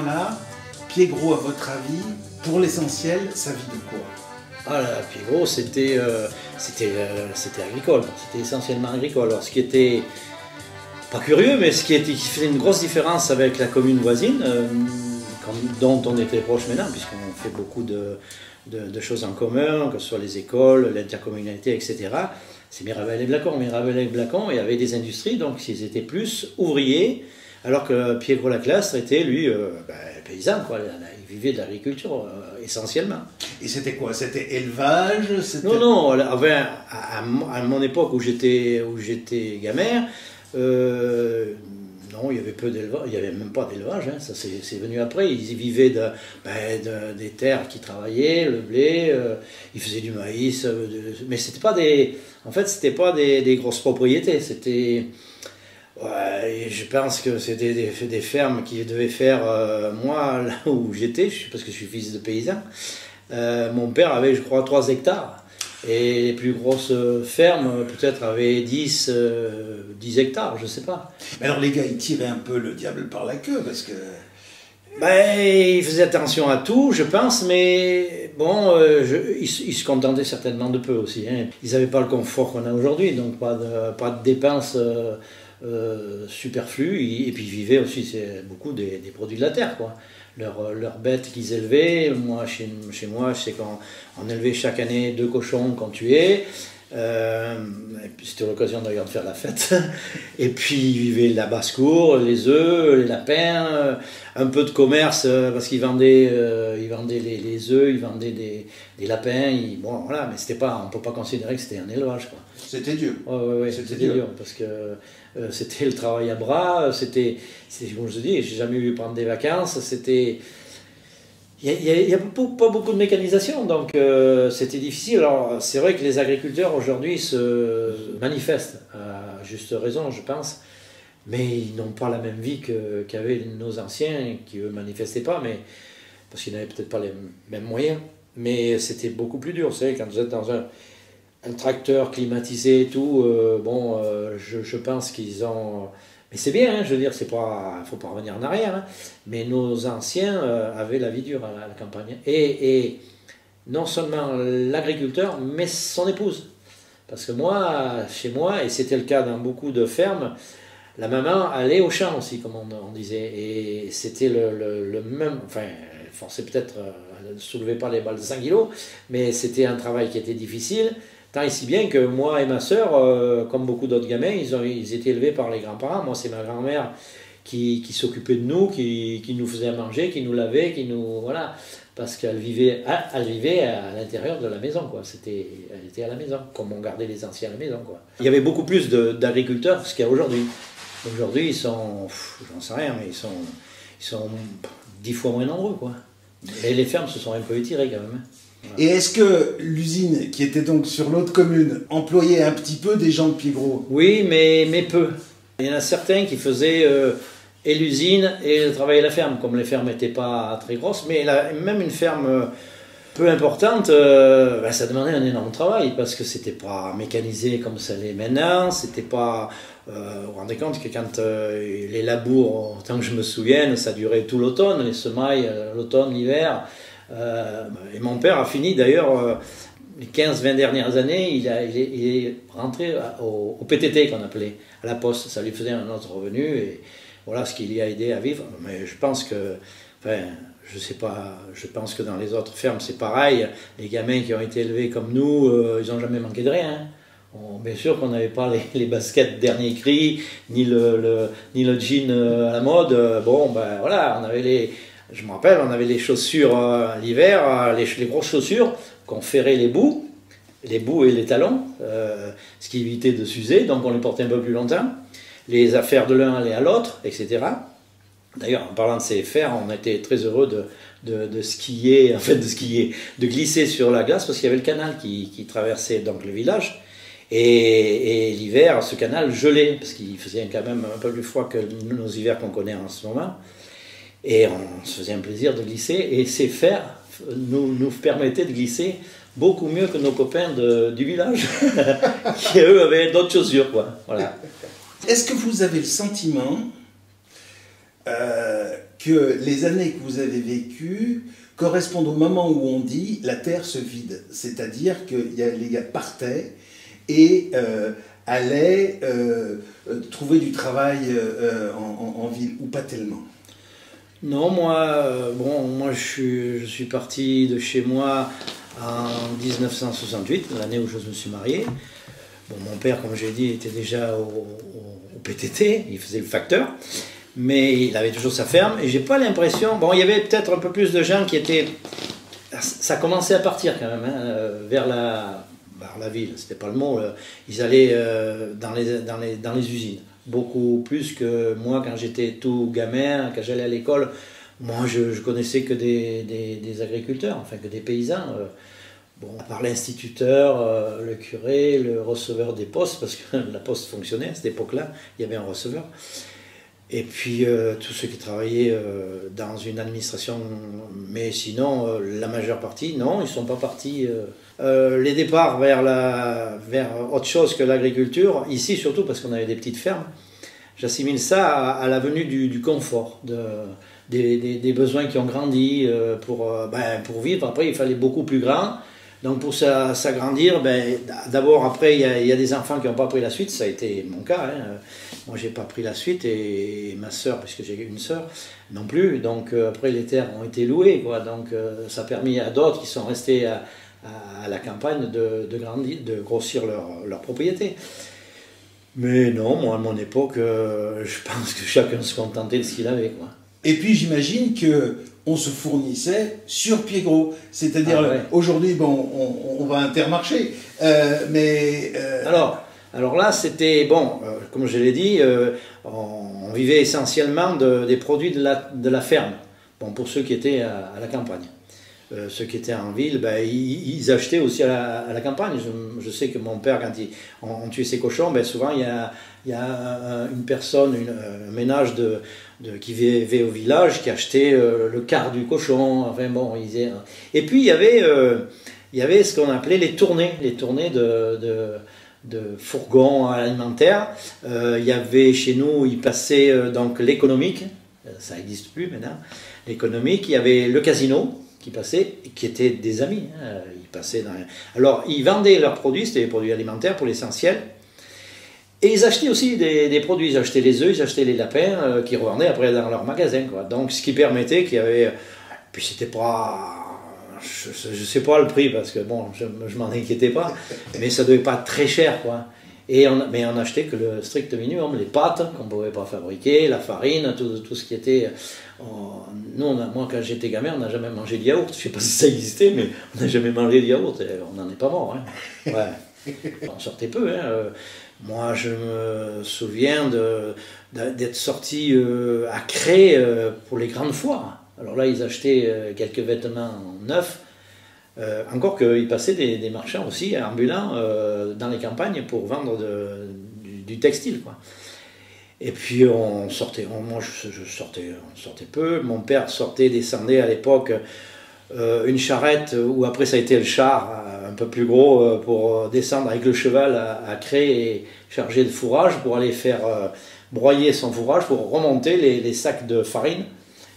moment-là, Pied-Gros, à votre avis, pour l'essentiel, ça vit de quoi? Ah là, Pied-Gros, c'était agricole, c'était essentiellement agricole. Alors, ce qui était pas curieux, mais qui faisait une grosse différence avec la commune voisine, dont on était proche maintenant, puisqu'on fait beaucoup de choses en commun, que ce soit les écoles, l'intercommunalité, etc. C'est Mirabel et Blacon. Mirabel et Blacon, il y avait des industries, donc ils étaient plus ouvriers, alors que Pied-Gros-Laclastre était, lui, paysan, quoi. Il vivait de l'agriculture, essentiellement. Et c'était quoi? C'était élevage? Non, enfin, à mon époque où j'étais gamin, non, il y avait peu d'élevage, il n'y avait même pas d'élevage, hein, ça c'est venu après. Ils y vivaient des terres qui travaillaient, le blé, ils faisaient du maïs, mais c'était pas c'était pas des grosses propriétés, c'était, ouais, je pense que c'était des fermes qui devaient faire, moi là où j'étais, parce que je suis fils de paysan, mon père avait je crois 3 hectares. Et les plus grosses fermes, peut-être, avaient 10 hectares, je ne sais pas. Mais alors les gars, ils tiraient un peu le diable par la queue, parce que... Ils faisaient attention à tout, je pense, mais bon, ils se contentaient certainement de peu aussi. Hein. Ils n'avaient pas le confort qu'on a aujourd'hui, donc pas de dépenses superflues, et puis ils vivaient aussi beaucoup des produits de la terre, quoi. Leurs bêtes qu'ils élevaient, moi, chez moi, je sais qu'on élevait chaque année 2 cochons qu'on tuait. C'était l'occasion d'ailleurs de faire la fête. Et puis ils vivaient la basse-cour, les œufs, les lapins, un peu de commerce parce qu'ils vendaient, les œufs, ils vendaient des lapins. Bon, voilà, mais c'était pas, on ne peut pas considérer que c'était un élevage, quoi. C'était dur. Ouais, c'était dur parce que c'était le travail à bras. C'était, comme je te dis, j'ai jamais eu prendre des vacances. C'était. Il n'y a pas beaucoup de mécanisation, donc c'était difficile. Alors c'est vrai que les agriculteurs aujourd'hui se manifestent, à juste raison je pense, mais ils n'ont pas la même vie qu'avaient nos anciens, qui eux ne manifestaient pas, mais, parce qu'ils n'avaient peut-être pas les mêmes moyens, mais c'était beaucoup plus dur. Vous savez, quand vous êtes dans un tracteur climatisé et tout, je pense qu'ils ont... Mais c'est bien, hein, je veux dire, il ne faut pas revenir en arrière, hein, mais nos anciens avaient la vie dure à la campagne. Et non seulement l'agriculteur, mais son épouse. Parce que moi, chez moi, et c'était le cas dans beaucoup de fermes, la maman allait au champ aussi, comme on disait. Et c'était le même... Enfin, elle forçait peut-être, elle ne soulevait pas les balles de 5 kilos, mais c'était un travail qui était difficile. Tant et si bien que moi et ma sœur, comme beaucoup d'autres gamins, ils étaient élevés par les grands-parents. Moi, c'est ma grand-mère qui s'occupait de nous, qui nous faisait à manger, qui nous lavait, voilà, parce qu'elle vivait à l'intérieur de la maison, quoi. Elle était à la maison, comme on gardait les anciens à la maison, quoi. Il y avait beaucoup plus d'agriculteurs que ce qu'il y a aujourd'hui. Aujourd'hui, ils sont, j'en sais rien, mais ils sont 10 fois moins nombreux, quoi. Et les fermes se sont un peu étirées quand même. Voilà. Et est-ce que l'usine, qui était donc sur l'autre commune, employait un petit peu des gens de Pied-Gros? Oui, mais peu. Il y en a certains qui faisaient et l'usine et le travail à la ferme, comme les fermes n'étaient pas très grosses, mais même une ferme peu importante, ça demandait un énorme travail, parce que c'était pas mécanisé comme ça l'est maintenant, c'était pas... vous vous rendez compte que quand les labours, autant que je me souvienne, ça durait tout l'automne, les semailles, l'automne, l'hiver... et mon père a fini d'ailleurs les 15-20 dernières années, il est rentré au PTT qu'on appelait, à la poste. Ça lui faisait un autre revenu et voilà ce qui l'y a aidé à vivre. Mais je pense que, enfin, je sais pas, je pense que dans les autres fermes c'est pareil. Les gamins qui ont été élevés comme nous, ils n'ont jamais manqué de rien. Bien sûr qu'on n'avait pas les baskets dernier cri, ni le jean à la mode. Voilà, on avait je me rappelle, on avait les chaussures l'hiver, les grosses chaussures qu'on ferrait les bouts et les talons, ce qui évitait de s'user, donc on les portait un peu plus longtemps. Les affaires de l'un allaient à l'autre, etc. D'ailleurs, en parlant de ces fers, on était très heureux de skier, de glisser sur la glace, parce qu'il y avait le canal qui traversait donc le village. Et l'hiver, ce canal gelait, parce qu'il faisait quand même un peu plus froid que nos hivers qu'on connaît en ce moment. Et on se faisait un plaisir de glisser, et ces fers nous permettaient de glisser beaucoup mieux que nos copains du village, qui eux avaient d'autres chaussures, quoi. Voilà. Est-ce que vous avez le sentiment que les années que vous avez vécues correspondent au moment où on dit la terre se vide. C'est-à-dire que les gars partaient et allaient trouver du travail en ville, ou pas tellement. Non, moi je suis parti de chez moi en 1968, l'année où je me suis marié. Bon, mon père, comme j'ai dit, était déjà au PTT, il faisait le facteur, mais il avait toujours sa ferme, et j'ai pas l'impression... Bon, il y avait peut-être un peu plus de gens qui étaient... Ça commençait à partir quand même, hein, vers la ville, c'était pas le mot, ils allaient dans les usines. Beaucoup plus que moi quand j'étais tout gamin, quand j'allais à l'école. Moi, je connaissais que des agriculteurs, enfin que des paysans. Bon, à part l'instituteur, le curé, le receveur des postes, parce que la poste fonctionnait à cette époque-là, il y avait un receveur. Et puis tous ceux qui travaillaient dans une administration, mais sinon, la majeure partie, non, ils ne sont pas partis. Les départs vers autre chose que l'agriculture, ici surtout parce qu'on avait des petites fermes, j'assimile ça à la venue du confort, des besoins qui ont grandi pour vivre. Après, il fallait beaucoup plus grand. Donc pour s'agrandir, d'abord après il y a des enfants qui n'ont pas pris la suite, ça a été mon cas. Hein. Moi j'ai pas pris la suite et ma sœur, puisque j'ai une sœur, non plus. Donc après les terres ont été louées, quoi. Donc ça a permis à d'autres qui sont restés à la campagne de grandir, de grossir leur propriété. Mais non, moi à mon époque, je pense que chacun se contentait de ce qu'il avait, quoi. Et puis j'imagine que on se fournissait sur pied gros. C'est-à-dire, aujourd'hui, bon, on va à Intermarché, mais... Alors là, c'était, comme je l'ai dit, on vivait essentiellement des produits de la ferme, bon, pour ceux qui étaient à la campagne. Ceux qui étaient en ville, ils achetaient aussi à la campagne. Je sais que mon père, quand on tuait ses cochons, souvent il y a une personne, un ménage qui vivait au village qui achetait le quart du cochon. Enfin bon, et puis il y avait ce qu'on appelait les tournées de fourgons alimentaires. Il y avait chez nous, il passait donc l'économique, ça n'existe plus maintenant, l'économique, il y avait le casino qui passaient, qui étaient des amis. Hein. Ils passaient Alors, ils vendaient leurs produits, c'était des produits alimentaires pour l'essentiel, et ils achetaient aussi des produits. Ils achetaient les œufs, ils achetaient les lapins, qu'ils revendaient après dans leur magasin, quoi. Donc, ce qui permettait qu'il y avait... Puis c'était pas... Je sais pas le prix, parce que bon, je m'en inquiétais pas, mais ça devait pas être très cher, quoi. Mais on achetait que le strict minimum, les pâtes qu'on ne pouvait pas fabriquer, la farine, tout ce qui était... Nous, moi, quand j'étais gamin, on n'a jamais mangé de yaourt. Je ne sais pas si ça existait, mais on n'a jamais mangé de yaourt. On n'en est pas mort. Hein. Ouais. On sortait peu. Hein. Moi, je me souviens d'être sorti à Cré pour les grandes foires. Alors là, ils achetaient quelques vêtements neufs. Encore qu'ils passaient des marchands aussi ambulants dans les campagnes pour vendre du textile, quoi. Et puis on sortait, moi on sortait peu. Mon père descendait à l'époque une charrette, ou après ça a été le char un peu plus gros pour descendre avec le cheval à Cré et charger de fourrage pour aller faire broyer son fourrage pour remonter les sacs de farine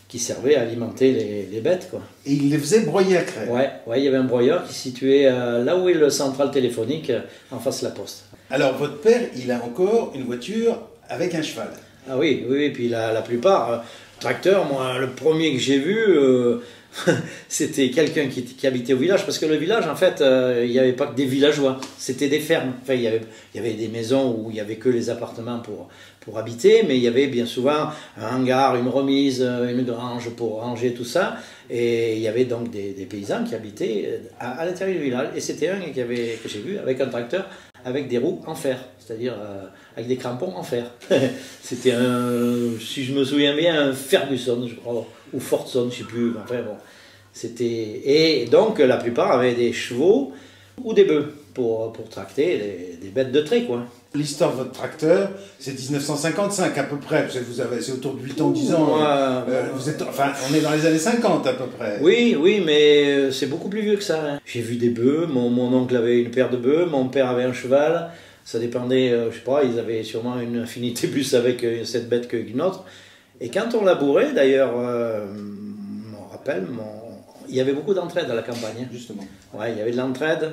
qui servaient à alimenter les bêtes, quoi. Et il les faisait broyer à Cré. Ouais, il y avait un broyeur qui se situait là où est le central téléphonique, en face de la poste. Alors votre père, il a encore une voiture avec un cheval. Ah oui, puis la plupart, tracteurs, moi le premier que j'ai vu, c'était quelqu'un qui habitait au village, parce que le village, en fait, il n'y avait pas que des villageois, c'était des fermes. Enfin, il y avait des maisons où il n'y avait que les appartements pour habiter, mais il y avait bien souvent un hangar, une remise, une grange pour ranger tout ça, et il y avait donc des paysans qui habitaient à l'intérieur du village. Et c'était un que j'ai vu avec un tracteur avec des roues en fer, c'est-à-dire avec des crampons en fer. C'était si je me souviens bien, un Ferguson, je crois, ou Fordson, je ne sais plus. Enfin bon, et donc la plupart avaient des chevaux ou des bœufs pour tracter des bêtes de trait, quoi. L'histoire de votre tracteur, c'est 1955 à peu près, c'est autour de 8 ans, 10 ans. On est dans les années 50 à peu près. Oui, mais c'est beaucoup plus vieux que ça. Hein. J'ai vu des bœufs, mon oncle avait une paire de bœufs, mon père avait un cheval, ça dépendait, je sais pas, ils avaient sûrement une affinité plus avec cette bête qu'une autre. Et quand on labourait, d'ailleurs, je me rappelle, il y avait beaucoup d'entraide à la campagne. Justement. Ouais, il y avait de l'entraide.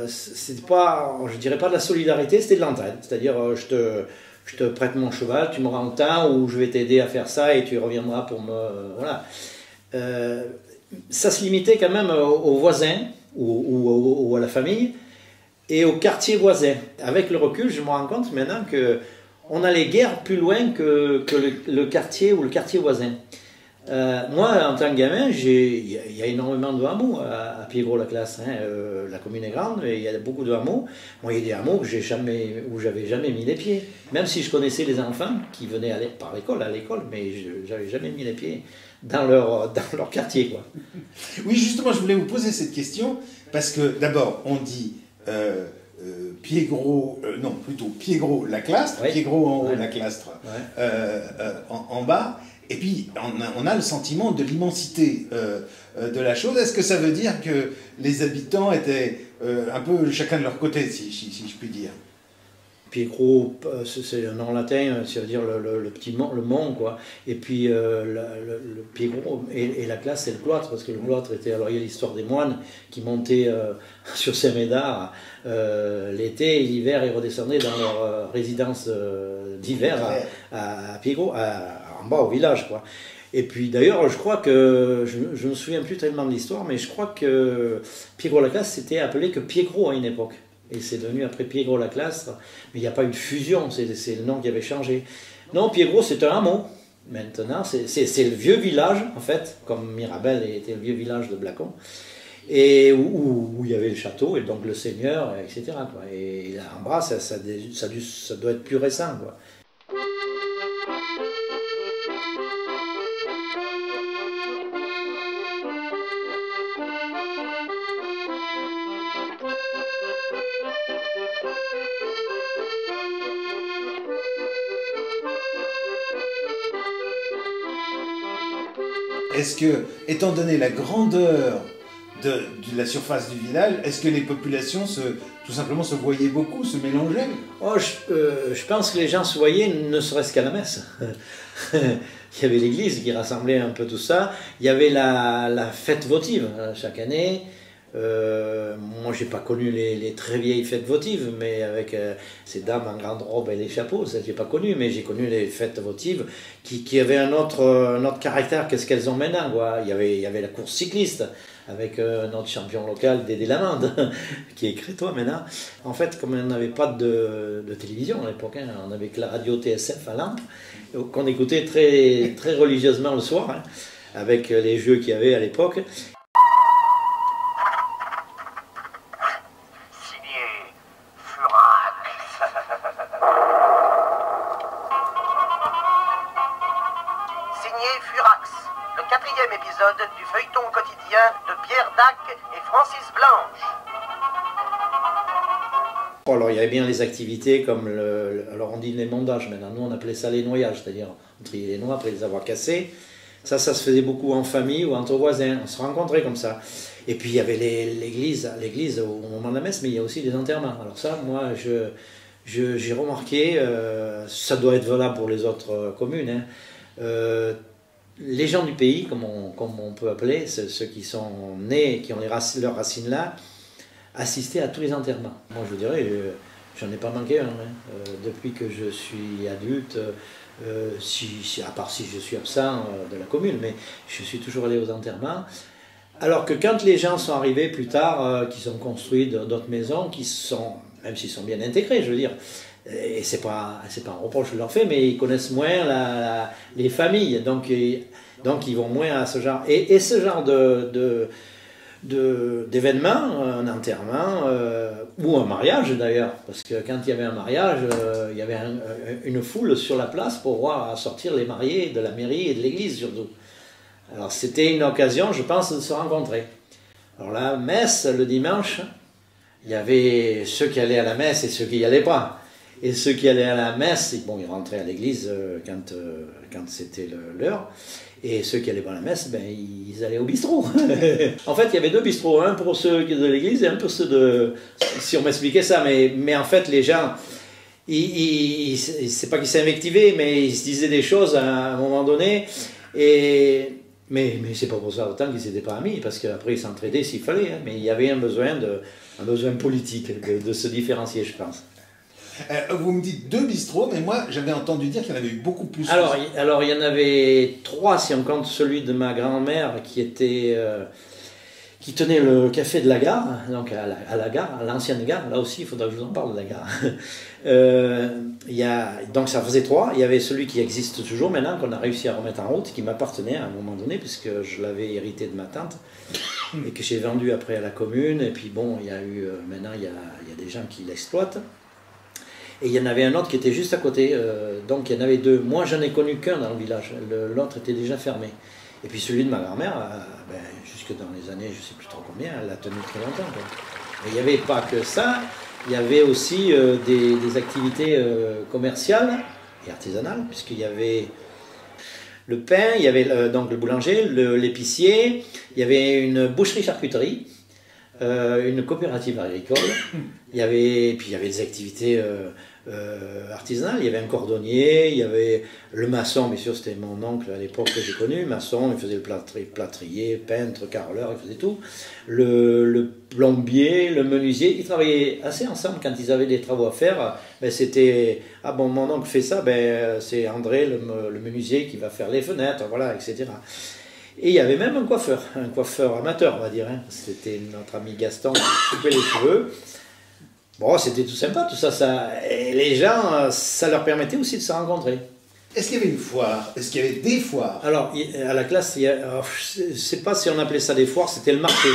C'était pas, je dirais pas de la solidarité, c'était de l'entraide. C'est-à-dire, je te prête mon cheval, tu me rends le temps, ou je vais t'aider à faire ça et tu reviendras pour me... Voilà. Ça se limitait quand même aux voisins ou à la famille et au quartier voisin. Avec le recul, je me rends compte maintenant qu'on allait guère plus loin que le quartier ou le quartier voisin. Moi, en tant que gamin, il y a énormément de hameaux à Piégrot-la-Classe. Hein. La commune est grande, mais il y a beaucoup de hameaux. Moi, il y a des hameaux où j'avais jamais mis les pieds. Même si je connaissais les enfants qui venaient à l'école, mais j'avais jamais mis les pieds dans leur quartier, quoi. Oui, justement, je voulais vous poser cette question, parce que d'abord, on dit Piégros, non, plutôt Piégrot-la-Clastre, Ouais. Piégros en haut, Ouais. la Clastre Ouais. en bas, et puis on a le sentiment de l'immensité de la chose. Est-ce que ça veut dire que les habitants étaient un peu chacun de leur côté, si je puis dire? Piégrot, c'est un nom latin, ça veut dire le petit mont, le mont, quoi. Et puis le Piégrot et la classe, c'est le cloître, parce que le cloître était... Alors il y a l'histoire des moines qui montaient sur Saint-Médard l'été et l'hiver, ils redescendaient dans leur résidence d'hiver à Piégrot, en bas au village, quoi. Et puis d'ailleurs, je crois que, je ne me souviens plus tellement de l'histoire, mais je crois que Piégrot-la-Classe s'était appelé que Piégros à une époque. Et c'est devenu après Piégrot-la-Clastre, mais il n'y a pas eu de fusion, c'est le nom qui avait changé. Non, Piégros, c'est un hameau. Maintenant, c'est le vieux village, en fait, comme Mirabel était le vieux village de Blacon, et où il y avait le château, et donc le seigneur, etc. Quoi. Et là, en bas, ça doit être plus récent, quoi. Est-ce que, étant donné la grandeur de la surface du village, est-ce que les populations tout simplement se voyaient beaucoup, se mélangeaient? Oh, je pense que les gens se voyaient ne serait-ce qu'à la messe. Il y avait l'église qui rassemblait un peu tout ça. Il y avait la fête votive chaque année. Moi, j'ai pas connu les très vieilles fêtes votives, mais avec ces dames en grande robe et les chapeaux, ça j'ai pas connu, mais j'ai connu les fêtes votives qui avaient un autre caractère qu'est-ce qu'elles ont maintenant, quoi. Il y avait la course cycliste avec notre champion local Dédé Lamande, qui est crétois maintenant. En fait, comme on n'avait pas de télévision à l'époque, hein, on avait que la radio TSF à Lampe, qu'on écoutait très, très religieusement le soir, hein, avec les jeux qu'il y avait à l'époque. Furax, le 4e épisode du feuilleton quotidien de Pierre Dac et Francis Blanche. Alors il y avait bien les activités comme alors on dit les mondages maintenant, nous on appelait ça les noyages, c'est-à-dire on triait les noix après les avoir cassés. Ça se faisait beaucoup en famille ou entre voisins, on se rencontrait comme ça. Et puis il y avait l'église au moment de la messe, mais il y a aussi des enterrements. Alors ça, moi j'ai remarqué, ça doit être valable pour les autres communes, hein, les gens du pays, comme on peut appeler, ceux qui sont nés, qui ont leurs racines là, assistaient à tous les enterrements. Moi, je dirais, j'en ai pas manqué un. Hein. Depuis que je suis adulte, à part si je suis absent de la commune, mais je suis toujours allé aux enterrements. Alors que quand les gens sont arrivés plus tard, qui sont construits d'autres maisons, même s'ils sont bien intégrés, je veux dire, et c'est pas un reproche que je leur fais, mais ils connaissent moins les familles, donc ils vont moins à ce genre. Et ce genre d'événements, un enterrement ou un mariage d'ailleurs, parce que quand il y avait un mariage, il y avait une foule sur la place pour voir sortir les mariés de la mairie et de l'église surtout. Alors c'était une occasion, je pense, de se rencontrer. Alors la messe le dimanche, il y avait ceux qui allaient à la messe et ceux qui n'y allaient pas. Et ceux qui allaient à la messe, bon, ils rentraient à l'église quand c'était l'heure. Et ceux qui allaient pas à la messe, ben, ils allaient au bistrot. En fait, il y avait deux bistrots, un pour ceux de l'église et un pour ceux de... Si on m'expliquait ça, mais en fait, les gens, c'est pas qu'il s'est invectivé, mais il se disait des choses à un moment donné. Mais c'est pas pour ça autant qu'ils n'étaient pas amis, parce qu'après ils s'entraidaient s'il fallait. Hein, mais il y avait un besoin politique de se différencier, je pense. Vous me dites 2 bistrots, mais moi j'avais entendu dire qu'il y en avait eu beaucoup plus. Alors il y en avait 3 si on compte celui de ma grand-mère qui tenait le café de la gare, donc à la gare, à l'ancienne gare. Là aussi, il faudra que je vous en parle de la gare. Donc ça faisait 3. Il y avait celui qui existe toujours maintenant, qu'on a réussi à remettre en route, qui m'appartenait à un moment donné, puisque je l'avais hérité de ma tante, et que j'ai vendu après à la commune. Et puis bon, il y a eu, maintenant il y a des gens qui l'exploitent. Et il y en avait un autre qui était juste à côté, donc il y en avait 2. Moi, j'en ai connu qu'un dans le village, l'autre était déjà fermé. Et puis celui de ma grand-mère, jusque dans les années, je ne sais plus trop combien, elle a tenu très longtemps. Quoi. Mais il n'y avait pas que ça, il y avait aussi des activités commerciales et artisanales, puisqu'il y avait le pain, il y avait donc le boulanger, l'épicier, il y avait une boucherie-charcuterie, une coopérative agricole, puis il y avait des activités artisanales, il y avait un cordonnier, il y avait le maçon, bien sûr c'était mon oncle à l'époque que j'ai connu, maçon, il faisait le plâtrier, peintre, carreleur, il faisait tout, le plombier, le menuisier, ils travaillaient assez ensemble quand ils avaient des travaux à faire, c'était, ah bon mon oncle fait ça, c'est André le menuisier qui va faire les fenêtres, voilà, etc. Et il y avait même un coiffeur amateur, on va dire. Hein. C'était notre ami Gaston qui coupait les cheveux. Bon, c'était tout sympa, tout ça. Et les gens, ça leur permettait aussi de se rencontrer. Est-ce qu'il y avait une foire? Est-ce qu'il y avait des foires? Alors, à la classe, je ne sais pas si on appelait ça des foires, c'était le marché.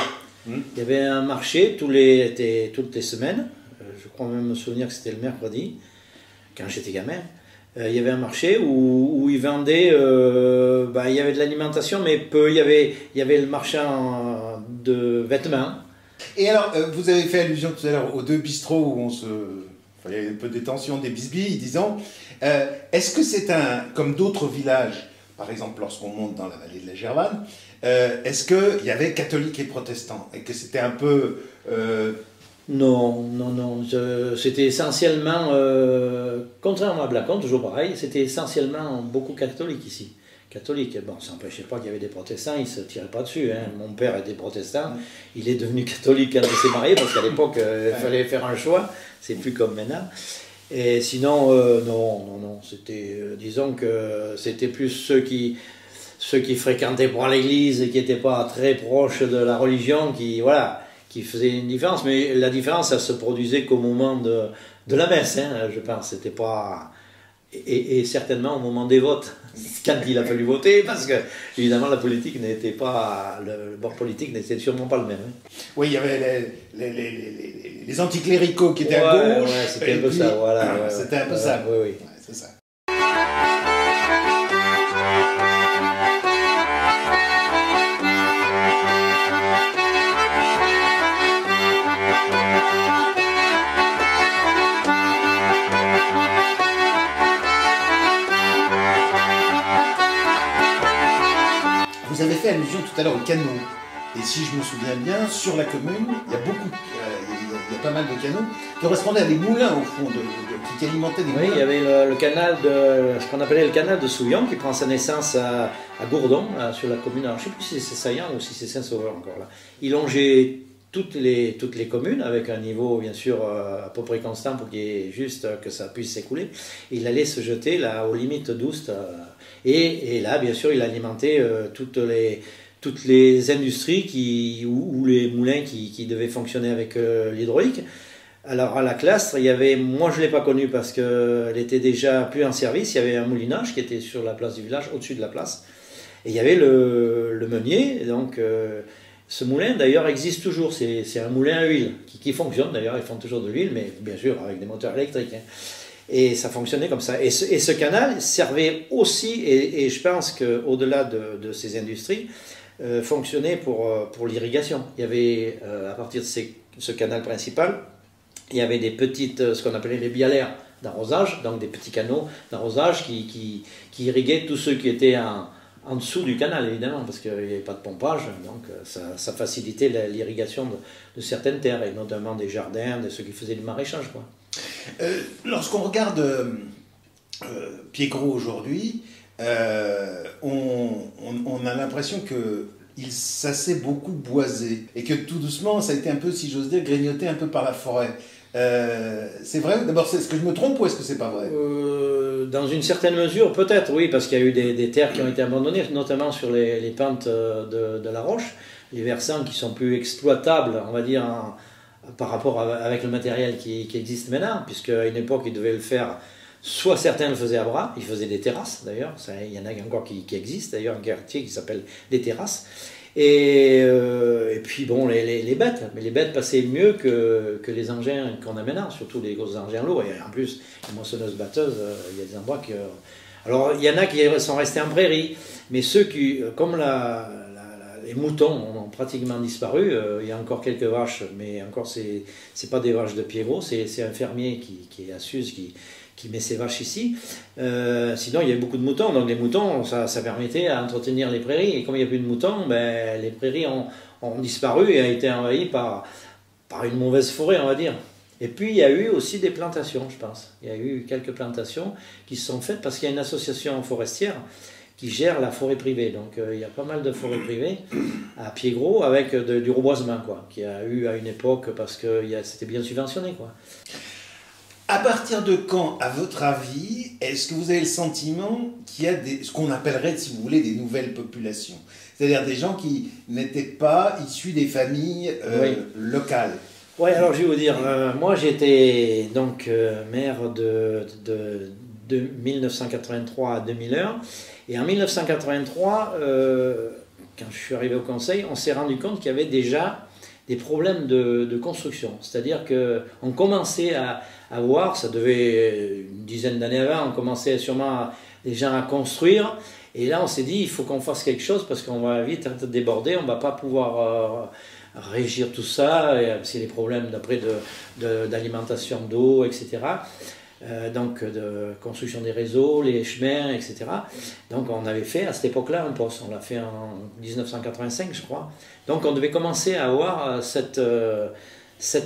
Il y avait un marché toutes les semaines. Je crois même me souvenir que c'était le mercredi, quand j'étais gamin. Il y avait un marché où ils vendaient, il y avait de l'alimentation, mais peu. Il y avait le marchand de vêtements. Et alors, vous avez fait allusion tout à l'heure aux 2 bistrots où il y avait un peu des tensions, des bisbilles, disons. Est-ce que c'est comme d'autres villages, par exemple lorsqu'on monte dans la vallée de la Gervanne, est-ce qu'il y avait catholiques et protestants? Et que c'était un peu... Non. C'était essentiellement, contrairement à Blacon, toujours pareil, c'était essentiellement beaucoup catholique ici. Catholique, bon, ça n'empêchait pas qu'il y avait des protestants, ils ne se tiraient pas dessus. Hein. Mon père était protestant, il est devenu catholique quand il s'est marié, parce qu'à l'époque, il fallait faire un choix, c'est plus comme maintenant. Et sinon, non, c'était, disons que c'était plus ceux qui fréquentaient pour l'église et qui n'étaient pas très proches de la religion, qui faisait une différence, mais la différence, ça se produisait qu'au moment de la messe, hein, je pense, c'était pas... Et certainement au moment des votes, quand il a fallu voter, parce que, évidemment, la politique n'était pas... Le bord politique n'était sûrement pas le même. Hein. Oui, il y avait les anticléricaux qui étaient à gauche. Ouais, c'était un peu ça, voilà. C'était un peu ça. Oui. Ouais, c'est ça. Vous avez fait allusion tout à l'heure au canot. Et si je me souviens bien, sur la commune, il y a pas mal de canaux qui correspondaient à des moulins au fond, qui alimentaient des moulins. Oui, il y avait le canal ce qu'on appelait le canal de Souillon qui prend sa naissance à Gourdon, là, sur la commune. Alors, je ne sais plus si c'est Saillant ou si c'est Saint-Sauveur encore là. Il longeait toutes les communes avec un niveau bien sûr à peu près constant pour qu'il y ait juste que ça puisse s'écouler. Il allait se jeter là aux limites d'Oust et là bien sûr il alimentait toutes les industries ou les moulins qui devaient fonctionner avec l'hydraulique. Alors à la Clastre, moi je ne l'ai pas connu parce qu'elle était déjà plus en service, il y avait un moulinage qui était sur la place du village, au-dessus de la place, et il y avait le meunier, donc ce moulin d'ailleurs existe toujours, c'est un moulin à huile qui fonctionne d'ailleurs, ils font toujours de l'huile, mais bien sûr avec des moteurs électriques. Hein. Et ça fonctionnait comme ça. Et ce canal servait aussi, et je pense qu'au-delà de ces industries, fonctionnait pour l'irrigation. Il y avait, à partir de ce canal principal, il y avait des petites, ce qu'on appelait les bialaires d'arrosage, donc des petits canaux d'arrosage qui irriguaient tous ceux qui étaient en dessous du canal, évidemment, parce qu'il n'y avait pas de pompage, donc ça facilitait l'irrigation de certaines terres, et notamment des jardins, de ceux qui faisaient du maraîchage, quoi. Lorsqu'on regarde Piégros aujourd'hui, on a l'impression que ça s'est beaucoup boisé et que tout doucement ça a été un peu, si j'ose dire, grignoté un peu par la forêt. C'est vrai? D'abord, est-ce que je me trompe ou est-ce que c'est pas vrai? Dans une certaine mesure, peut-être, oui, parce qu'il y a eu des terres qui ont été abandonnées, notamment sur les pentes de la roche, les versants qui sont plus exploitables, on va dire, par rapport avec le matériel qui existe maintenant, puisqu'à une époque, ils devaient le faire, soit certains le faisaient à bras, ils faisaient des terrasses d'ailleurs, il y en a encore qui existent, d'ailleurs, un quartier qui s'appelle des terrasses. Et puis bon, les bêtes, mais les bêtes passaient mieux que les engins qu'on a maintenant, surtout les gros engins lourds. Et en plus, les moissonneuses-batteuses, il y a des endroits que... Alors, il y en a qui sont restés en prairie, mais ceux qui, comme les moutons ont pratiquement disparu, il y a encore quelques vaches, mais encore, c'est pas des vaches de Piégros, c'est un fermier qui est à Suse, qui met ses vaches ici. Sinon, il y avait beaucoup de moutons. Donc les moutons, ça permettait à entretenir les prairies. Et comme il n'y a plus de moutons, ben, les prairies ont disparu et ont été envahies par une mauvaise forêt, on va dire. Et puis, il y a eu aussi des plantations, je pense. Il y a eu quelques plantations qui se sont faites parce qu'il y a une association forestière qui gère la forêt privée. Donc, il y a pas mal de forêts privées à Piégros avec du reboisement, quoi, qui a eu à une époque parce que c'était bien subventionné, quoi. À partir de quand, à votre avis, est-ce que vous avez le sentiment qu'il y a ce qu'on appellerait, si vous voulez, des nouvelles populations? C'est-à-dire des gens qui n'étaient pas issus des familles locales? Oui, alors je vais vous dire, moi j'étais donc maire de 1983 à 2001, et en 1983, quand je suis arrivé au conseil, on s'est rendu compte qu'il y avait déjà des problèmes de construction. C'est-à-dire qu'on commençait à voir, ça devait une dizaine d'années avant, on commençait sûrement les gens à construire. Et là, on s'est dit, il faut qu'on fasse quelque chose parce qu'on va vite être débordé, on ne va pas pouvoir régir tout ça, parce qu'il y a des problèmes d'après d'alimentation d'eau, etc. Donc de construction des réseaux, les chemins, etc. Donc on avait fait à cette époque-là un poste, on l'a fait en 1985 je crois. Donc on devait commencer à avoir cette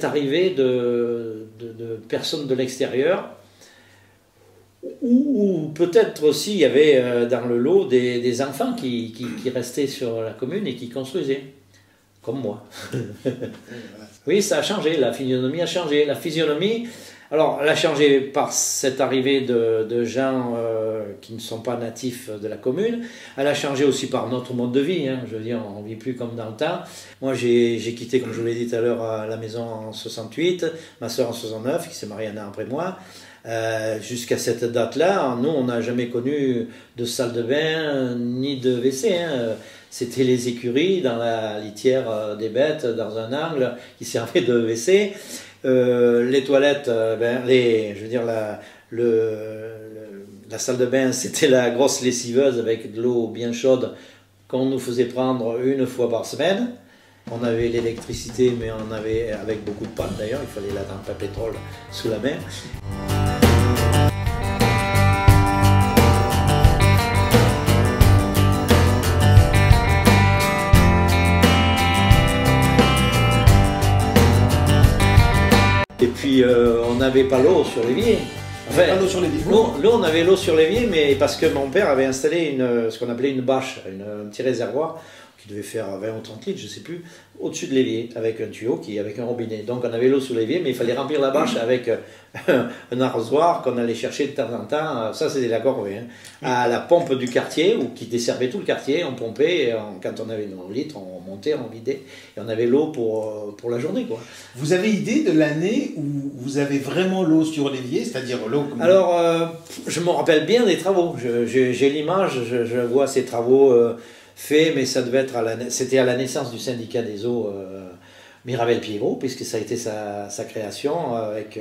arrivée de personnes de l'extérieur, ou peut-être aussi il y avait dans le lot des enfants qui restaient sur la commune et qui construisaient, comme moi. Oui, ça a changé, la physionomie a changé. La physionomie, alors, elle a changé par cette arrivée de gens qui ne sont pas natifs de la commune. Elle a changé aussi par notre mode de vie. Hein. Je veux dire, on ne vit plus comme dans le temps. Moi, j'ai quitté, comme je vous l'ai dit tout à l'heure, la maison en 68, ma soeur en 69, qui s'est mariée un an après moi. Jusqu'à cette date-là, nous, on n'a jamais connu de salle de bain ni de WC. Hein. C'était les écuries dans la litière des bêtes, dans un angle, qui servait de WC. Les toilettes, je veux dire, la salle de bain, c'était la grosse lessiveuse avec de l'eau bien chaude qu'on nous faisait prendre une fois par semaine. On avait l'électricité, mais on avait avec beaucoup de panne d'ailleurs, il fallait la lampe à pétrole sous la mer. Et puis on n'avait pas l'eau sur l'évier. Enfin, l'eau, on avait l'eau sur l'évier, mais parce que mon père avait installé ce qu'on appelait une bâche, un petit réservoir qui devait faire 20 ou 30 litres, je ne sais plus, au-dessus de l'évier, avec un tuyau, avec un robinet. Donc on avait l'eau sous l'évier, mais il fallait remplir la bâche avec un arrosoir qu'on allait chercher de temps en temps, ça c'était la corvée, hein, à la pompe du quartier, qui desservait tout le quartier, on pompait, et quand on avait nos litres, on montait, on vidait, et on avait l'eau pour la journée, quoi. Vous avez idée de l'année où vous avez vraiment l'eau sur l'évier, c'est-à-dire l'eau comme... Alors, je me rappelle bien des travaux, j'ai l'image, je vois ces travaux faits, mais ça devait être c'était à la naissance du syndicat des eaux Miravel-Piégros, puisque ça a été sa création avec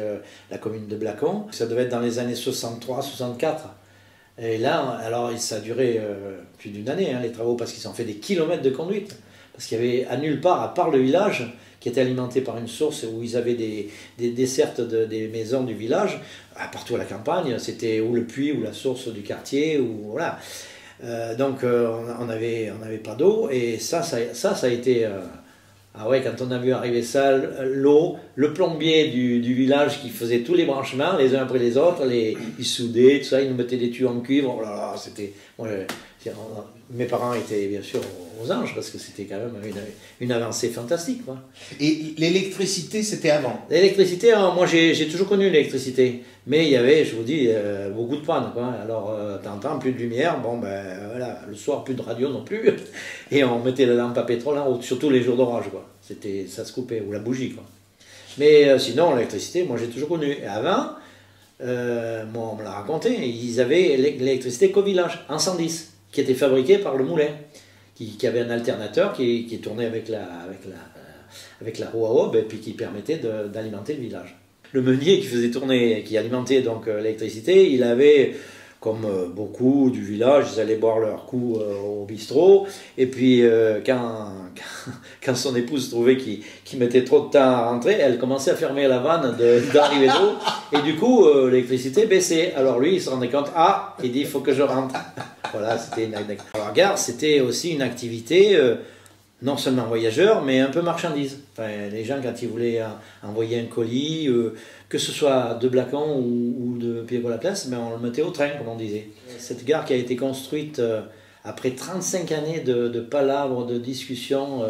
la commune de Blacon. Ça devait être dans les années 63-64. Et là, alors ça a duré plus d'une année, hein, les travaux, parce qu'ils ont fait des kilomètres de conduite. Parce qu'il y avait à nulle part, à part le village, qui était alimenté par une source où ils avaient des dessertes des maisons du village, partout à la campagne, c'était ou le puits ou la source du quartier, ou voilà. Donc on n'avait pas d'eau, et ça a été Ah ouais, quand on a vu arriver ça, l'eau, le plombier du village qui faisait tous les branchements, les uns après les autres, ils soudaient, tout ça, ils nous mettaient des tuyaux en cuivre, oh là là, c'était... Mes parents étaient bien sûr aux anges, parce que c'était quand même une avancée fantastique, quoi. Et l'électricité, c'était avant? L'électricité, moi j'ai toujours connu l'électricité, mais il y avait, je vous dis, beaucoup de pannes, quoi. Alors, t'entends, plus de lumière, bon ben voilà, le soir plus de radio non plus, et on mettait la lampe à pétrole en route, surtout les jours d'orage, quoi. Ça se coupait, ou la bougie, quoi. Mais sinon, l'électricité, moi j'ai toujours connu. Et avant, moi on me l'a raconté, ils avaient l'électricité qu'au village, en 110, qui était fabriquée par le moulin, qui avait un alternateur qui tournait avec la roue à aube et puis qui permettait d'alimenter le village. Le meunier qui faisait tourner, qui alimentait donc l'électricité, il avait, comme beaucoup du village, ils allaient boire leur coup au bistrot, et puis quand son épouse trouvait qu'il mettait trop de temps à rentrer, elle commençait à fermer la vanne d'arrivée d'eau, et du coup l'électricité baissait. Alors lui il se rendait compte, ah, il dit il faut que je rentre. Voilà, c'était une activité. Alors la gare, c'était aussi une activité non seulement voyageurs, mais un peu marchandise. Enfin, les gens, quand ils voulaient envoyer un colis, que ce soit de Blacon ou de Piégo-la-Place, ben, on le mettait au train, comme on disait. Cette gare qui a été construite après 35 années de palabres, de discussions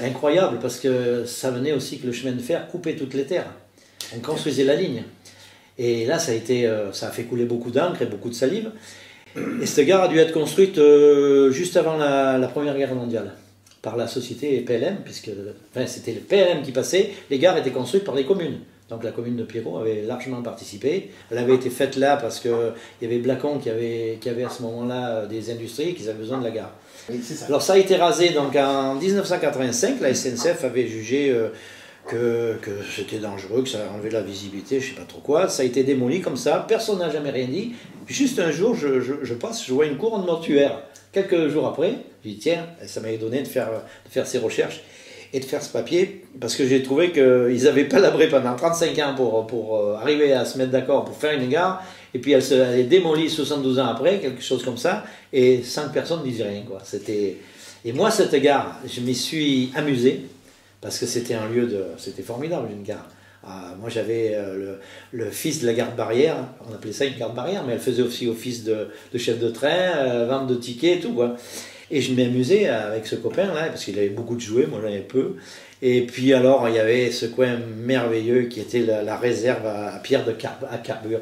incroyables, parce que ça venait aussi que le chemin de fer coupait toutes les terres. On construisait la ligne. Et là, ça a fait couler beaucoup d'encre et beaucoup de salive. Et cette gare a dû être construite juste avant la Première Guerre mondiale par la société PLM, puisque c'était le PLM qui passait, les gares étaient construites par les communes. Donc la commune de Pierrot avait largement participé. Elle avait été faite là parce qu'il y avait Blacon qui avait à ce moment-là des industries qui avaient besoin de la gare. Oui, c'est ça. Alors ça a été rasé donc en 1985, la SNCF avait jugé que c'était dangereux, que ça enlevait la visibilité, je ne sais pas trop quoi. Ça a été démoli comme ça, personne n'a jamais rien dit. Juste un jour, je passe, je vois une couronne mortuaire. Quelques jours après, je dis tiens, ça m'avait donné de faire ces recherches et de faire ce papier, parce que j'ai trouvé qu'ils avaient palabré pendant 35 ans pour arriver à se mettre d'accord pour faire une gare, et puis elle est démolie 72 ans après, quelque chose comme ça, et 5 personnes ne disaient rien, quoi. Et moi, cette gare, je m'y suis amusé, parce que c'était un lieu c'était formidable, une gare. Moi j'avais le fils de la garde-barrière, on appelait ça une garde-barrière, mais elle faisait aussi office de chef de train, vente de tickets et tout, quoi. Et je m'amusais avec ce copain-là, parce qu'il avait beaucoup de jouets, moi j'en avais peu. Et puis alors il y avait ce coin merveilleux qui était la réserve à pierre à carbure.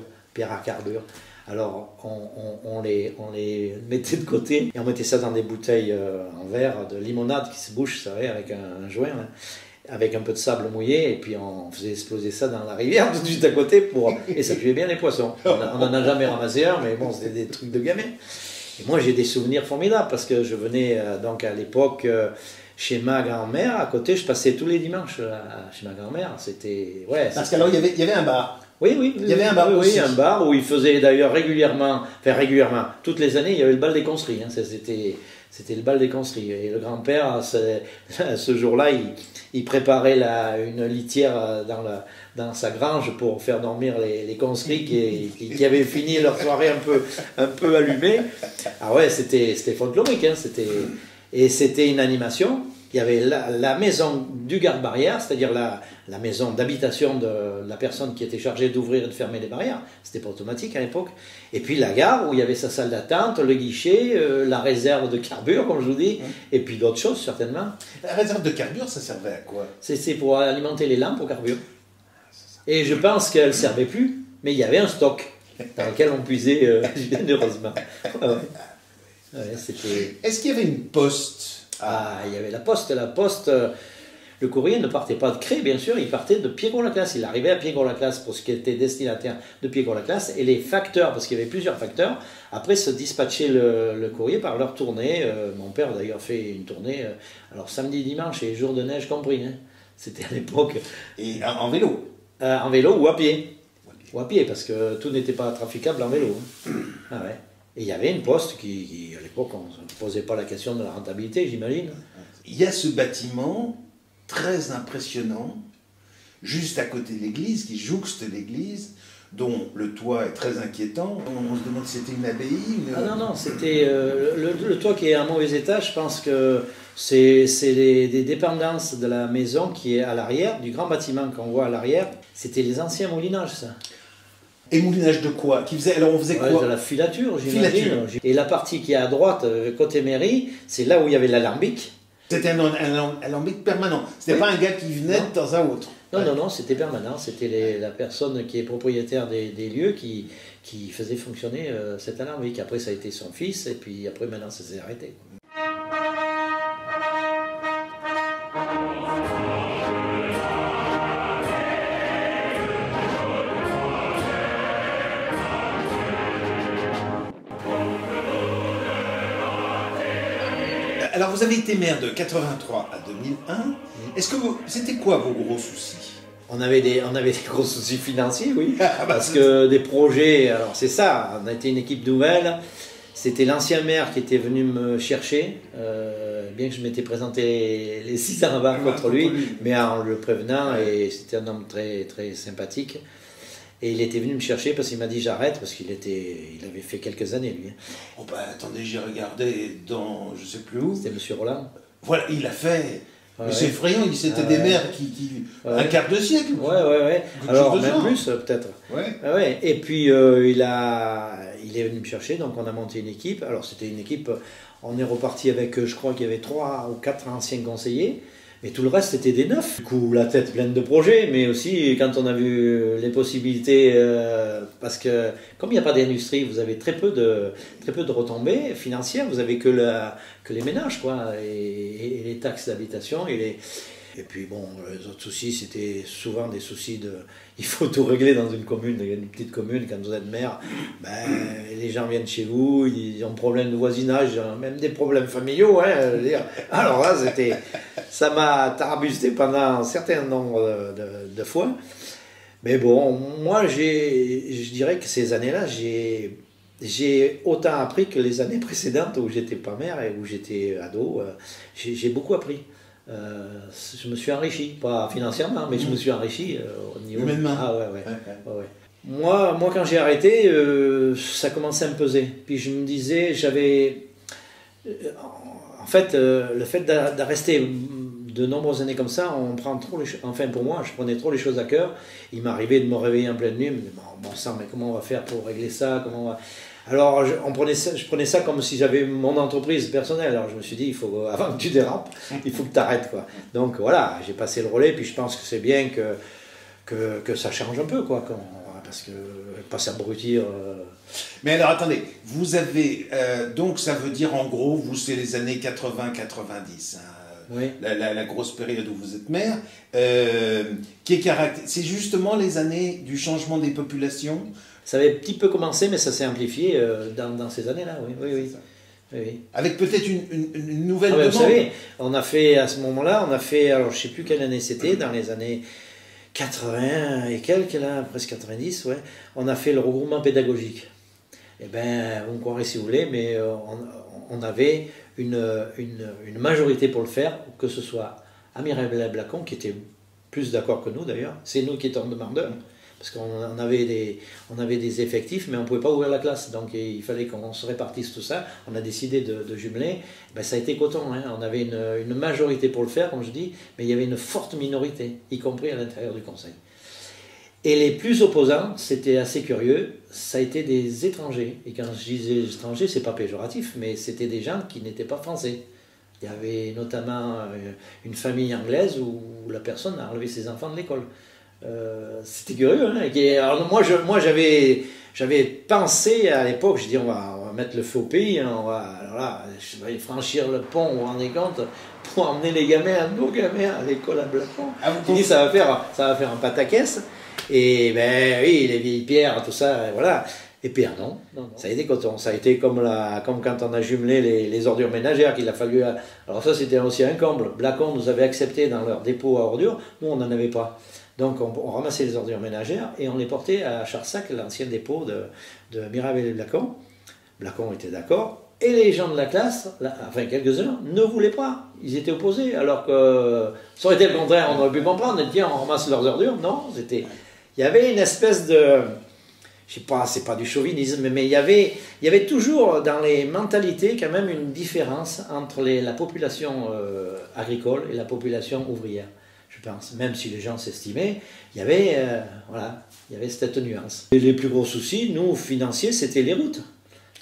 Alors on les mettait de côté et on mettait ça dans des bouteilles en verre de limonade qui se bouche, ça va, avec un joint, là, avec un peu de sable mouillé, et puis on faisait exploser ça dans la rivière tout de suite à côté, et ça tuait bien les poissons. On n'en a jamais ramassé un, mais bon, c'était des trucs de gamin. Et moi j'ai des souvenirs formidables, parce que je venais donc à l'époque chez ma grand-mère, à côté, je passais tous les dimanches chez ma grand-mère. C'était... Ouais, parce qu'alors il y avait un bar. Oui, il y avait un bar aussi. Oui, un bar où il faisait d'ailleurs régulièrement, toutes les années, il y avait le bal des conscrits. Hein, c'était le bal des conscrits. Et le grand-père, ce jour-là, il préparait une litière dans sa grange pour faire dormir les conscrits qui avaient fini leur soirée un peu allumée. Ah ouais, c'était folklorique. Hein, et c'était une animation. Il y avait la maison du garde-barrière, c'est-à-dire la maison d'habitation de la personne qui était chargée d'ouvrir et de fermer les barrières. C'était pas automatique à l'époque. Et puis la gare, où il y avait sa salle d'attente, le guichet, la réserve de carburant, comme je vous dis, et puis d'autres choses certainement. La réserve de carburant, ça servait à quoi? C'est pour alimenter les lampes au carburant. Et je pense qu'elle ne servait plus, mais il y avait un stock dans lequel on puisait généreusement. Ouais. Ouais, est-ce qu'il y avait une poste? Il y avait la poste. Le courrier ne partait pas de Cré, bien sûr, il partait de Piégon-la-Classe. Il arrivait à Piégon-la-Classe pour ce qui était destinataire de Piégon-la-Classe, et les facteurs, parce qu'il y avait plusieurs facteurs, après se dispatchaient le courrier par leur tournée. Mon père a d'ailleurs fait une tournée, alors samedi, dimanche et jour de neige compris. Hein. C'était à l'époque. Et en vélo? En vélo ou à pied. Ou à pied, parce que tout n'était pas traficable en vélo. Hein. Ah ouais. Et il y avait une poste qui à l'époque, on ne se posait pas la question de la rentabilité, j'imagine. Il y a ce bâtiment très impressionnant, juste à côté de l'église, qui jouxte l'église, dont le toit est très inquiétant. On se demande si c'était une abbaye. Ah non, non, c'était le toit qui est en mauvais état. Je pense que c'est des dépendances de la maison qui est à l'arrière, du grand bâtiment qu'on voit à l'arrière. C'était les anciens moulinages, ça. Et moulinage de quoi? Alors on faisait quoi? De la filature, j'imagine. Et la partie qui est à droite, côté mairie, c'est là où il y avait l'alambic. C'était un alambic permanent. C'était pas un gars qui venait de temps à autre. Non, non, non, c'était permanent. C'était la personne qui est propriétaire des lieux qui faisait fonctionner cet alambic. Après, ça a été son fils, et puis après, maintenant, ça s'est arrêté. Alors vous avez été maire de 83 à 2001. Est-ce que c'était quoi vos gros soucis? On avait des gros soucis financiers, oui. Parce que des projets, alors c'est ça, on a été une équipe nouvelle. C'était l'ancien maire qui était venu me chercher, bien que je m'étais présenté les 6 ans avant contre lui, mais en le prévenant, et c'était un homme très, très sympathique. Et il était venu me chercher parce qu'il m'a dit j'arrête, parce il avait fait quelques années lui. Oh bah attendez, j'ai regardé dans je sais plus où. C'était M. Roland. Voilà, il a fait. Mais c'est effrayant, c'était des maires qui un quart de siècle. Ouais. Alors même plus peut-être. Ouais. Et puis il est venu me chercher, donc on a monté une équipe. Alors c'était une équipe, on est reparti avec, je crois qu'il y avait 3 ou 4 anciens conseillers. Mais tout le reste, c'était des neufs. Du coup, la tête pleine de projets, mais aussi quand on a vu les possibilités, parce que comme il n'y a pas d'industrie, vous avez très peu de retombées financières, vous avez que les ménages, quoi, et les taxes d'habitation, et puis bon, les autres soucis, c'était souvent des soucis de... Il faut tout régler dans une commune, une petite commune, quand vous êtes maire, ben, les gens viennent chez vous, ils ont problème de voisinage, même des problèmes familiaux, hein, je veux dire. Alors là, ça m'a tarabusté pendant un certain nombre de fois. Mais bon, moi, je dirais que ces années-là, j'ai autant appris que les années précédentes où j'étais pas maire et où j'étais ado. J'ai beaucoup appris. Je me suis enrichi, pas financièrement, mais je me suis enrichi au niveau... Humainement. Ah ouais. Moi, quand j'ai arrêté, ça commençait à me peser. Puis je me disais, en fait, le fait de rester de nombreuses années comme ça, on prend trop enfin pour moi, je prenais trop les choses à cœur. Il m'arrivait de me réveiller en pleine nuit, me dire, bon sang, mais comment on va faire pour régler ça, Alors, je prenais ça comme si j'avais mon entreprise personnelle. Alors, je me suis dit, avant que tu dérapes, il faut que tu arrêtes, quoi. Donc, voilà, j'ai passé le relais, puis je pense que c'est bien que ça change un peu, quoi. Parce que pas s'abrutir. Mais alors, attendez, vous avez... donc, ça veut dire, en gros, vous, c'est les années 80-90, hein, oui. La grosse période où vous êtes maire, qui est c'est justement les années du changement des populations. Ça avait un petit peu commencé, mais ça s'est amplifié dans ces années-là, oui. Avec peut-être une nouvelle demande. Vous savez, on a fait, à ce moment-là, alors je ne sais plus quelle année c'était, dans les années 80 et quelques, là, presque 90, ouais, on a fait le regroupement pédagogique. Eh bien, vous me croirez si vous voulez, mais on avait une majorité pour le faire, que ce soit Amiral Blacon, qui était plus d'accord que nous d'ailleurs, c'est nous qui étions demandeurs. Parce qu'on avait des effectifs, mais on ne pouvait pas ouvrir la classe. Donc il fallait qu'on se répartisse tout ça. On a décidé de jumeler. Ben, ça a été coton. Hein. On avait une majorité pour le faire, comme je dis, mais il y avait une forte minorité, y compris à l'intérieur du conseil. Et les plus opposants, c'était assez curieux, ça a été des étrangers. Et quand je disais étrangers, ce n'est pas péjoratif, mais c'était des gens qui n'étaient pas français. Il y avait notamment une famille anglaise où la personne a enlevé ses enfants de l'école. C'était curieux, hein. Alors moi j'avais pensé à l'époque, je dis on va mettre le feu au pays, hein, je vais franchir le pont, vous vous rendez compte, pour emmener les gamins, nos gamins à l'école à Blacon. Je dis ça va faire un pataquès, et ben oui, les vieilles pierres, tout ça, et voilà. Et puis non, ça a été coton, ça a été comme quand on a jumelé les ordures ménagères qu'il a fallu... Alors ça c'était aussi un comble, Blacon nous avait accepté dans leur dépôt à ordures, nous on n'en avait pas. Donc on ramassait les ordures ménagères et on les portait à Charsac, l'ancien dépôt de Mirabel et Blacon. Blacon était d'accord. Et les gens de la classe, enfin quelques-uns, ne voulaient pas. Ils étaient opposés. Alors que ça aurait été le contraire, on aurait pu comprendre. Tiens, on ramasse leurs ordures. Non, il y avait une espèce je sais pas, c'est pas du chauvinisme, mais il y avait toujours dans les mentalités quand même une différence entre la population agricole et la population ouvrière, je pense. Même si les gens s'estimaient, il y avait, voilà, il y avait cette nuance. Et les plus gros soucis, nous, financiers, c'était les routes.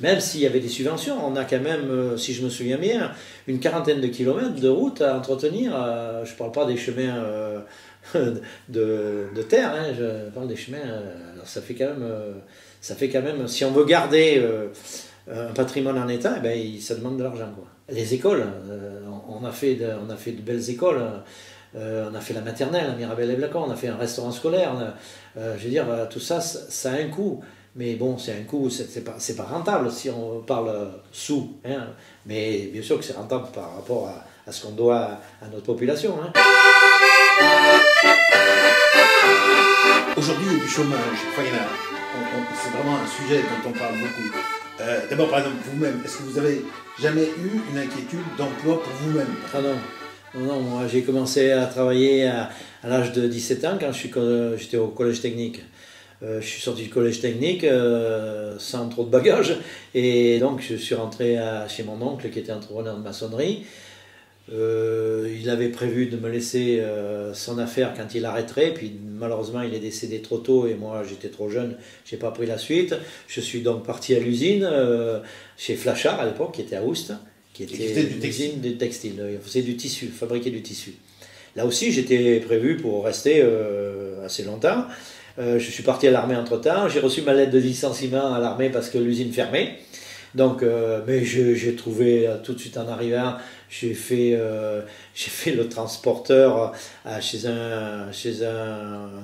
Même s'il y avait des subventions, on a quand même, si je me souviens bien, une quarantaine de kilomètres de routes à entretenir. Je ne parle pas des chemins de terre, hein, je parle des chemins. Alors ça fait quand même, si on veut garder un patrimoine en état, eh ben, ça demande de l'argent, quoi. Les écoles, on a fait de belles écoles. On a fait la maternelle à Mirabel et Blacon, on a fait un restaurant scolaire. Je veux dire, tout ça, ça a un coût. Mais bon, c'est un coût, c'est pas rentable si on parle sous. Hein. Mais bien sûr que c'est rentable par rapport à ce qu'on doit à notre population. Hein. Aujourd'hui, il y a du chômage. Enfin, c'est vraiment un sujet dont on parle beaucoup. D'abord, par exemple, vous-même, est-ce que vous avez jamais eu une inquiétude d'emploi pour vous-même? Ah non. Non, moi j'ai commencé à travailler à l'âge de 17 ans quand j'étais au collège technique. Je suis sorti du collège technique sans trop de bagages et donc je suis rentré chez mon oncle qui était entrepreneur de maçonnerie. Il avait prévu de me laisser son affaire quand il arrêterait, puis malheureusement il est décédé trop tôt et moi j'étais trop jeune, j'ai pas pris la suite. Je suis donc parti à l'usine chez Flachard à l'époque qui était à Oust, qui était une usine de textile. Il faisait du tissu, fabriquait du tissu. Là aussi j'étais prévu pour rester assez longtemps. Je suis parti à l'armée entre-temps, j'ai reçu ma lettre de licenciement à l'armée parce que l'usine fermait. Donc, mais j'ai trouvé tout de suite en arrivant, j'ai fait le transporteur chez un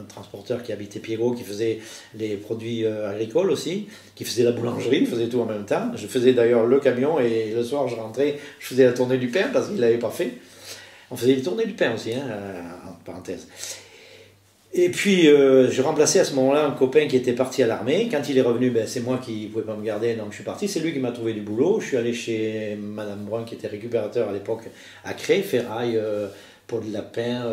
transporteur qui habitait Piégau, qui faisait les produits agricoles aussi, qui faisait la boulangerie, faisait tout en même temps. Je faisais d'ailleurs le camion et le soir je rentrais, je faisais la tournée du pain parce qu'il ne l'avait pas fait. On faisait les tournées du pain aussi, hein, en parenthèse. Et puis, je remplaçais à ce moment-là un copain qui était parti à l'armée. Quand il est revenu, ben, c'est moi qui ne pouvais pas me garder, donc je suis parti. C'est lui qui m'a trouvé du boulot. Je suis allé chez Madame Brun, qui était récupérateur à l'époque, à Cré, ferraille, peau de lapin,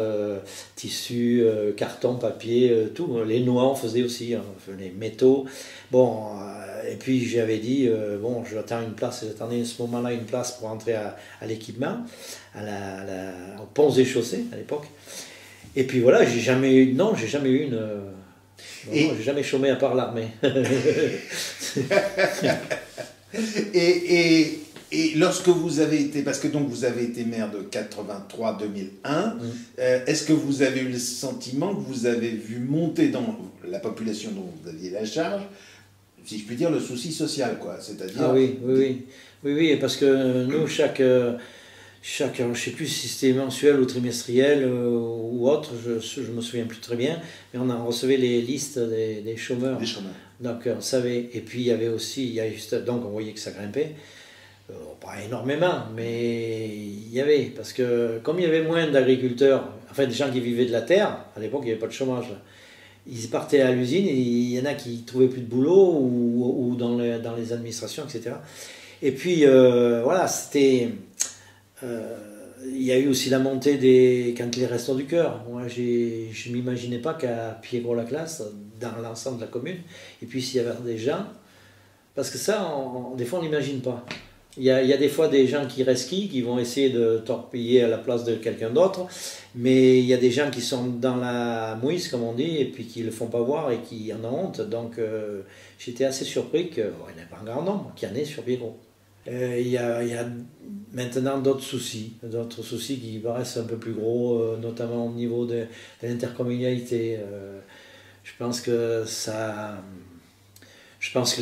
tissu, carton, papier, tout. Les noix, on faisait aussi, hein, les métaux. Bon, et puis j'avais dit, bon, j'attends une place, j'attendais à ce moment-là une place pour entrer à l'équipement, au Ponts et Chaussées à l'époque. Et puis voilà, j'ai jamais eu j'ai jamais chômé à part l'armée. et lorsque vous avez été, parce que donc vous avez été maire de 83 à 2001, est-ce que vous avez eu le sentiment que vous avez vu monter dans la population dont vous aviez la charge, si je puis dire, le souci social, quoi, c'est-à-dire... Ah oui, parce que nous, chaque je ne sais plus si c'était mensuel ou trimestriel ou autre, je ne me souviens plus très bien, mais on recevait les listes des chômeurs. Des chômeurs. Donc on savait, et puis il y avait aussi, donc on voyait que ça grimpait, pas énormément, mais il y avait, parce que comme il y avait moins d'agriculteurs, enfin des gens qui vivaient de la terre, à l'époque il n'y avait pas de chômage, là. Ils partaient à l'usine, et il y en a qui ne trouvaient plus de boulot, ou dans les administrations, etc. Et puis voilà, c'était... il y a eu aussi la montée quand les Restos du Cœur. Moi, je ne m'imaginais pas qu'à Piégros-la-Classe, dans l'ensemble de la commune, et puis s'il y avait des gens, parce que ça, des fois, on n'imagine pas. Il y a des fois des gens qui resquillent, qui vont essayer de torpiller à la place de quelqu'un d'autre, mais il y a des gens qui sont dans la mouise, comme on dit, et puis qui ne le font pas voir et qui en ont honte. Donc, j'étais assez surpris qu'il n'y en ait pas un grand nombre qui en ait sur Piégros. Il y a maintenant d'autres soucis qui paraissent un peu plus gros, notamment au niveau de l'intercommunalité. Je pense que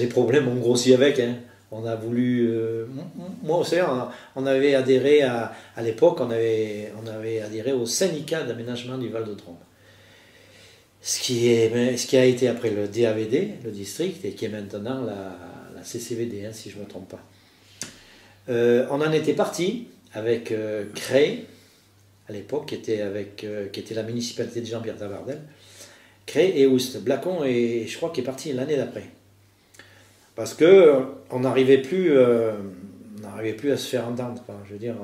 les problèmes ont grossi avec. Hein. On a voulu, moi aussi, on avait adhéré à l'époque, on avait adhéré au syndicat d'aménagement du Val-de-Drôme. Ce qui a été après le DAVD, le district, et qui est maintenant la CCVD, hein, si je ne me trompe pas. On en était parti avec Cré, à l'époque, qui était la municipalité de Jean-Pierre Tavardel, Cré et Oust. Blacon, et je crois qu'il est parti l'année d'après. Parce qu'on n'arrivait plus à se faire entendre. Quoi. Je veux dire,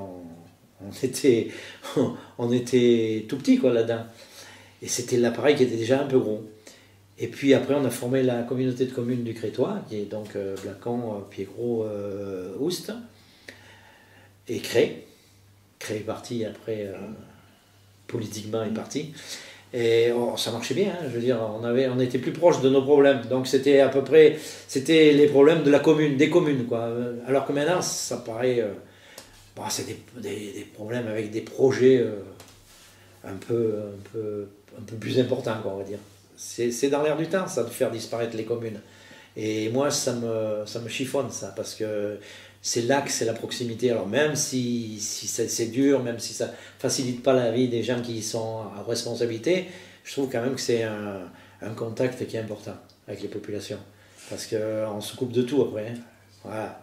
on était tout petit quoi, là-dedans. Et c'était l'appareil qui était déjà un peu gros. Et puis après, on a formé la communauté de communes du Crétois, qui est donc Blacon, Piégros, Oust, et Cré. Cré est parti après, politiquement est parti. Et ça marchait bien, hein, je veux dire, on était plus proche de nos problèmes. Donc c'était à peu près, c'était les problèmes de la commune, des communes, quoi. Alors que maintenant, ça paraît, bon, c'est des problèmes avec des projets un peu plus importants, quoi, on va dire. C'est dans l'air du temps, ça, de faire disparaître les communes. Et moi, ça me chiffonne, ça, parce que c'est l'axe, c'est la proximité. Alors même si c'est dur, même si ça facilite pas la vie des gens qui sont à responsabilité, je trouve quand même que c'est un contact qui est important avec les populations. Parce qu'on se coupe de tout après. Hein. Voilà.